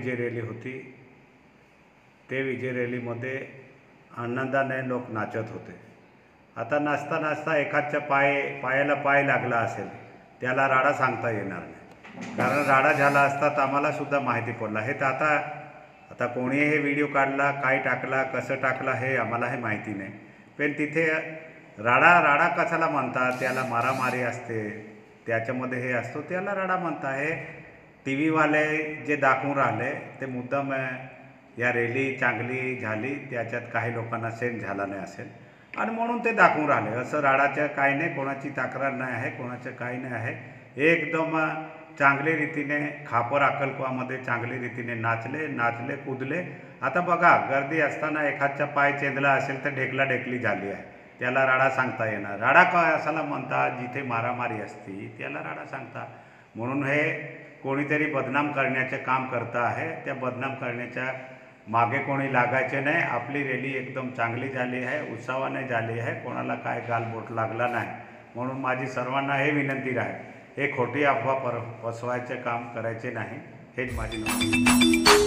विजय rally होती। ते विजय रॅलीमध्ये आनंदाने लोक नाचत होते। आता नाचता नाचता एखाद्याच्या पायाला पाय लागला असेल, त्याला राडा सांगता येणार नाही, कारण राडा झाला असता तर आम्हालासुद्धा माहिती पडला। हे तर आता कोणी हे व्हिडिओ काढला, काय टाकला, कसं टाकला हे आम्हालाही माहिती नाही, पण तिथे राडा कशाला म्हणतात? त्याला मारामारी असते, त्याच्यामध्ये हे असतो, त्याला राडा म्हणता। हे टी व्हीवाले जे दाखवून राहिले ते मुद्दाम या रॅली चांगली झाली, त्याच्यात काही लोकांना सेंड झाला नाही असेल आणि म्हणून ते दाखवून राहिले। असं राडाचं काही नाही, कोणाची तक्रार नाही आहे, कोणाचं काही नाही आहे। एकदम चांगल्या रीतीने खापर अक्कलकोवामध्ये चांगल्या रीतीने नाचले कूदले। आता बघा, गर्दी असताना एखाद्याचा पाय चेंदला असेल तर ढेकलाढेकली झाली आहे, त्याला राडा सांगता येणार? राडा काय असाला म्हणतात? जिथे मारामारी असते त्याला राडा सांगता। म्हणून हे कोणीतरी बदनाम करण्याचे काम करता आहे, त्या बदनाम करण्याच्या मागे कोणी लागायचे नाही। आपली रॅली एकदम चांगली झाली आहे, उत्साहाने झाली आहे, कोणाला काय गालबोट लागला नाही। म्हणून माझी सर्वांना हे विनंती आहे, हे खोटी अफवा पसवायचे काम करायचे नाही, हेच माझी विनंती।